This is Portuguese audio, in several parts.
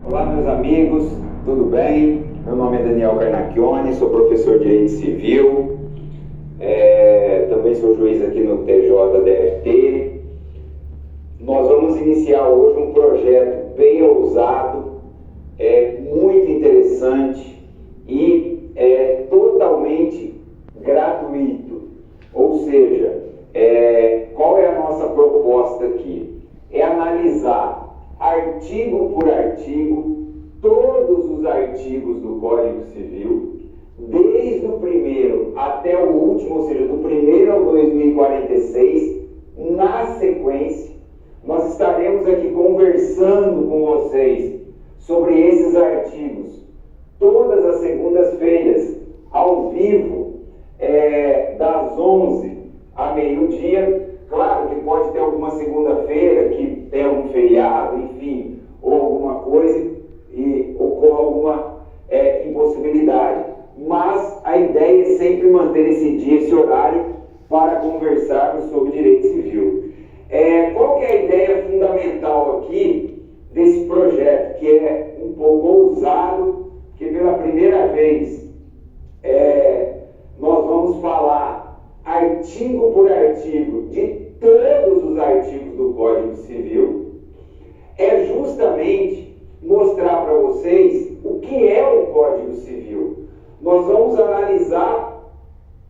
Olá, meus amigos, tudo bem? Meu nome é Daniel Carnacchione, sou professor de Direito Civil, também sou juiz aqui no TJDFT. Nós vamos iniciar hoje um projeto bem ousado, muito interessante e totalmente gratuito. Ou seja, qual é a nossa proposta aqui? É analisar artigo por artigo todos os artigos do Código Civil, desde o primeiro até o último, ou seja, do primeiro ao 2046, na sequência. Nós estaremos aqui conversando com vocês sobre esses artigos todas as segundas-feiras, ao vivo, das 11 a meio-dia. Claro que pode ter alguma segunda-feira que tem algum feriado, enfim, ou alguma coisa e ocorra alguma impossibilidade. Mas a ideia é sempre manter esse dia, esse horário, para conversarmos sobre direito civil. Qual que é a ideia fundamental aqui desse projeto, que é um pouco ousado, que pela primeira vez nós vamos falar artigo por artigo de todos os artigos do Código Civil, é justamente mostrar para vocês o que é o Código Civil. Nós vamos analisar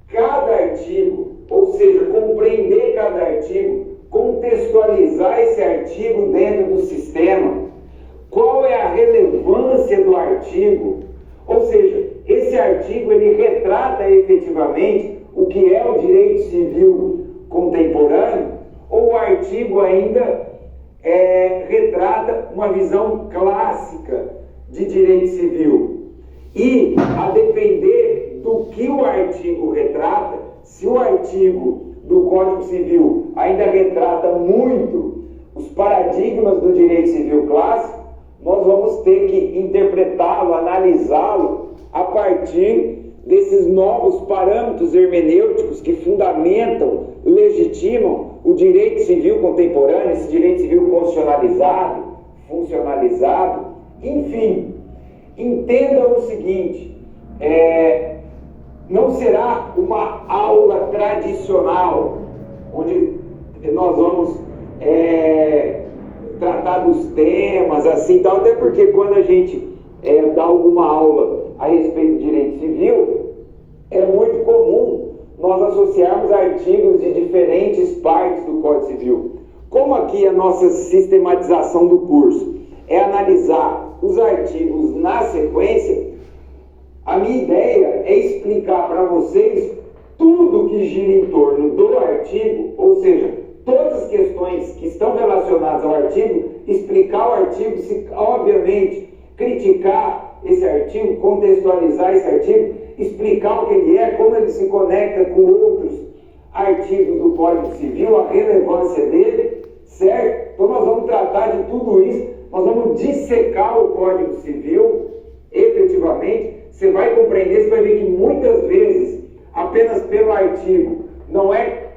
cada artigo, ou seja, compreender cada artigo, contextualizar esse artigo dentro do sistema, qual é a relevância do artigo, ou seja, esse artigo ele retrata efetivamente o que é o direito civil contemporâneo, ou o artigo ainda retrata uma visão clássica de direito civil. E, a depender do que o artigo retrata, se o artigo do Código Civil ainda retrata muito os paradigmas do direito civil clássico, nós vamos ter que interpretá-lo, analisá-lo a partir desses novos parâmetros hermenêuticos que fundamentam, legitimam o direito civil contemporâneo, esse direito civil constitucionalizado, funcionalizado, enfim. Entenda o seguinte, não será uma aula tradicional, onde nós vamos tratar dos temas, assim, tal, até porque quando a gente dá alguma aula a respeito de direito civil, é muito comum nós associarmos artigos de diferentes partes do Código Civil. Como aqui a nossa sistematização do curso é analisar os artigos na sequência, a minha ideia é explicar para vocês tudo que gira em torno do artigo, ou seja, todas as questões que estão relacionadas ao artigo, explicar o artigo, obviamente, criticar esse artigo, contextualizar esse artigo, explicar o que ele é, como ele se conecta com outros artigos do Código Civil, a relevância dele, certo? Então nós vamos tratar de tudo isso, nós vamos dissecar o Código Civil, efetivamente. Você vai compreender, você vai ver que muitas vezes, apenas pelo artigo, não é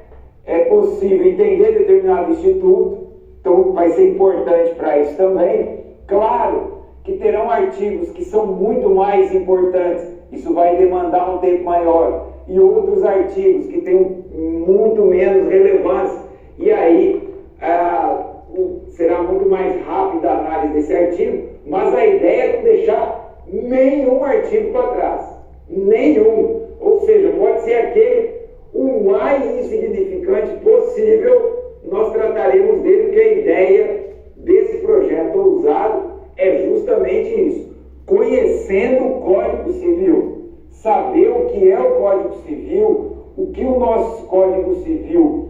possível entender determinado instituto, então vai ser importante para isso também. Claro que terão artigos que são muito mais importantes, isso vai demandar um tempo maior, e outros artigos que têm muito menos relevância, e aí será muito mais rápida a análise desse artigo, mas a ideia é não deixar nenhum artigo para trás, nenhum, ou seja, pode ser aquele o mais insignificante possível, nós trataremos dele, porque a ideia desse projeto ousado é justamente isso, conhecendo o Código Civil, saber o que é o Código Civil, o que o nosso Código Civil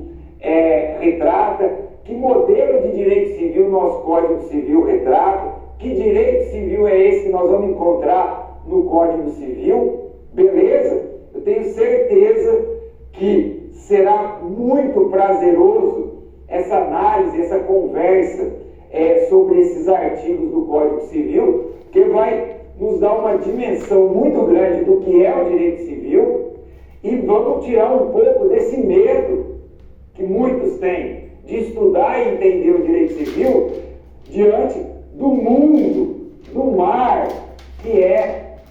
retrata, que modelo de direito civil o nosso Código Civil retrata, que direito civil é esse que nós vamos encontrar no Código Civil, beleza? Eu tenho certeza que será muito prazeroso essa análise, essa conversa sobre esses artigos do Código Civil, que vai nos dar uma dimensão muito grande do que é o direito civil e vamos tirar um pouco desse medo que muitos têm de estudar e entender o direito civil diante do mundo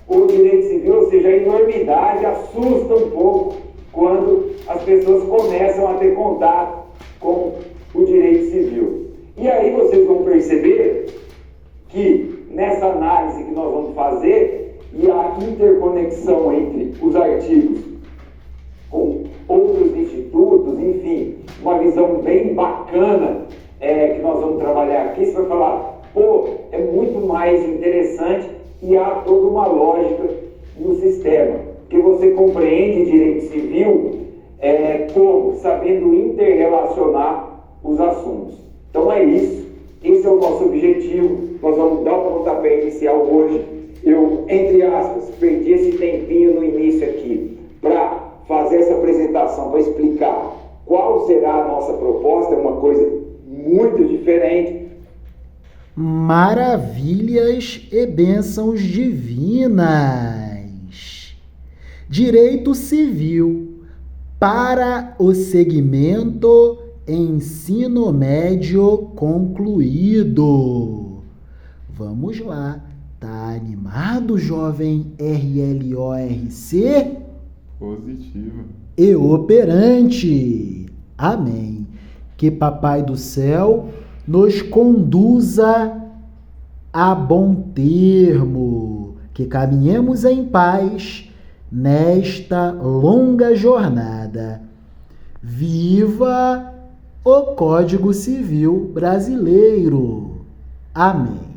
o direito civil, ou seja, a enormidade assusta um pouco quando as pessoas começam a ter contato com o direito civil. E aí vocês vão perceber que nessa análise que nós vamos fazer e a interconexão entre os artigos com outros institutos, enfim, uma visão bem bacana que nós vamos trabalhar aqui, você vai falar, pô, é muito mais interessante e há toda uma lógica no sistema, que você compreende direito civil como sabendo interrelacionar os assuntos. Então é isso, esse é o nosso objetivo, nós vamos dar o pontapé inicial hoje. Eu, entre aspas, perdi esse tempinho no início aqui para fazer essa apresentação, para explicar qual será a nossa proposta, é uma coisa muito diferente. Maravilhas e bênçãos divinas. Direito civil para o segmento ensino médio concluído. Vamos lá. Tá animado, jovem RLORC? Positivo. E operante. Amém. Que Papai do Céu nos conduza a bom termo, que caminhemos em paz nesta longa jornada. Viva o Código Civil Brasileiro. Amém.